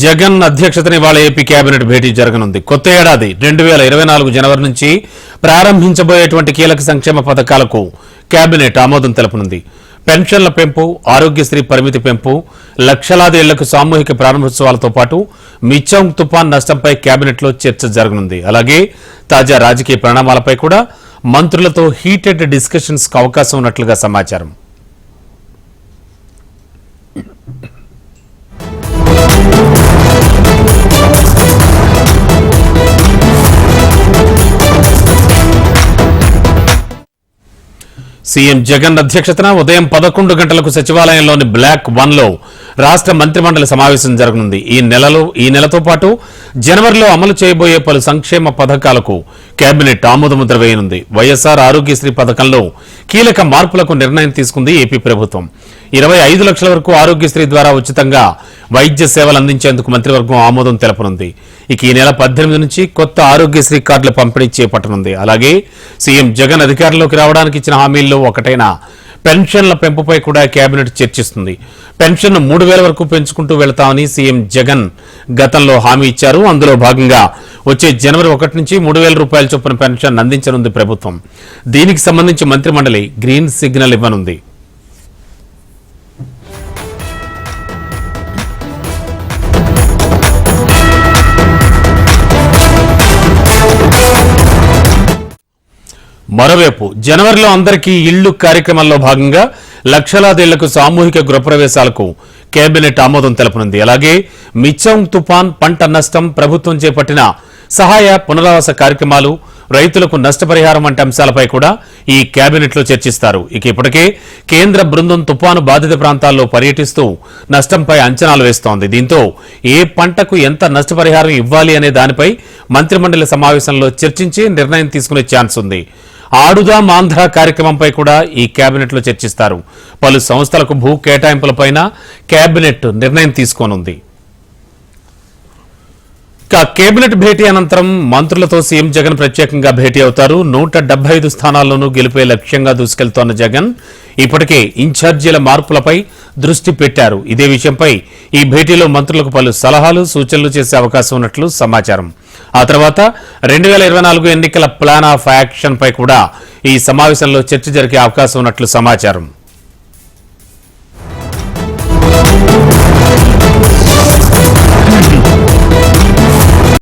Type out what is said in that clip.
జగన్ అధ్యక్షతన ఇవాళ AP cabinet భేటీ జరగనుంది. కొత్త ఏడాది 2024 జనవరి నుంచి ప్రారంభించబోయేటువంటి కీలక సంక్షేమ పథకాలకు కేబినెట్ ఆమోదం తెలుపనుంది. పెన్షన్ల పెంపు, ఆరోగ్యశ్రీ పరిమితి పెంపు, లక్షలాది ఇళ్లకు సామూహిక ప్రారంభోత్సవాలతో పాటు మిచ్చౌంగ్ తుఫాన్ నష్టంపై కేబినెట్లో చర్చ జరగనుంది. అలాగే తాజా రాజకీయ పరిణామాలపై కూడా మంత్రులతో హీటెడ్ డిస్కషన్స్ కు అవకాశం ఉన్నట్లుగా సమాచారం. సీఎం జగన్ అధ్యక్షతన ఉదయం 11 గంటలకు సచివాలయంలోని బ్లాక్ 1లో రాష్ట్ర మంత్రిమండలి సమావేశం జరగనుంది. ఈ నెలతో పాటు జనవరిలో అమలు చేయబోయే పలు సంక్షేమ పథకాలకు కేబినెట్ ఆమోదముద్ర వేయనుంది. వైఎస్ఆర్ ఆరోగ్యశ్రీ పథకంలో కీలక మార్పులకు నిర్ణయం తీసుకుంది ఏపీ ప్రభుత్వం. 25 లక్షల వరకు ఆరోగ్యశ్రీ ద్వారా ఉచితంగా వైద్య సేవలు అందించేందుకు మంత్రివర్గం ఆమోదం తెలపనుంది. ఇక ఈ నెల 18 నుంచి కొత్త ఆరోగ్యశ్రీ కార్డుల పంపిణీ చేపట్టనుంది. అలాగే సీఎం జగన్ అధికారంలోకి రావడానికి ఇచ్చిన హామీల్లో ఒకటైన పెన్షన్ల పెంపుపై కూడా కేబినెట్ చర్చిస్తుంది. పెన్షన్ 3,000 వరకు పెంచుకుంటూ వెళతామని సీఎం జగన్ గతంలో హామీ ఇచ్చారు. అందులో భాగంగా వచ్చే జనవరి 1 నుంచి 3,000 రూపాయల చొప్పున పెన్షన్ అందించనుంది ప్రభుత్వం. దీనికి సంబంధించి మంత్రిమండలి గ్రీన్ సిగ్నల్ ఇవ్వనుంది. మరోవైపు జనవరిలో అందరికీ ఇళ్లు కార్యక్రమంలో భాగంగా లక్షలాది ఇళ్లకు సామూహిక గృహప్రవేశాలకు కేబినెట్ ఆమోదం తెలపనుంది. అలాగే మిచ్చౌంగ్ తుఫాన్ పంట నష్టం, ప్రభుత్వం చేపట్టిన సహాయ పునరావాస కార్యక్రమాలు, రైతులకు నష్టపరిహారం వంటి అంశాలపై కూడా ఈ కేబినెట్లో చర్చిస్తారు. ఇక ఇప్పటికే కేంద్ర బృందం తుఫాను బాధిత ప్రాంతాల్లో పర్యటిస్తూ నష్టంపై అంచనాలు వేస్తోంది. దీంతో ఏ పంటకు ఎంత నష్టపరిహారం ఇవ్వాలి అనే దానిపై మంత్రిమండలి సమావేశంలో చర్చించి నిర్ణయం తీసుకునే ఛాన్స్ ఉంది. ఆడుదాం ఆంధ్ర కార్యక్రమంపై కూడా ఈ కేబినెట్లో చర్చిస్తారు. పలు సంస్థలకు భూ కేటాయింపులపైన కేబినెట్ నిర్ణయం తీసుకోనుంది. కేబినెట్ భేటీ అనంతరం మంత్రులతో సీఎం జగన్ ప్రత్యేకంగా భేటీ అవుతారు. 175 స్థానాల్లోనూ గెలిపే లక్ష్యంగా దూసుకెళ్తోన్న జగన్ ఇప్పటికే ఇన్ఛార్జీల మార్పులపై దృష్టి పెట్టారు. ఇదే విషయంపై ఈ భేటీలో మంత్రులకు పలు సలహాలు, సూచనలు చేసే అవకాశం ఉన్నట్లు సమాచారం. ఆ తర్వాత 2024 ఎన్నికల ప్లాన్ ఆఫ్ యాక్షన్ పై కూడా ఈ సమావేశంలో చర్చ జరిగే అవకాశం ఉన్నట్లు సమాచారం.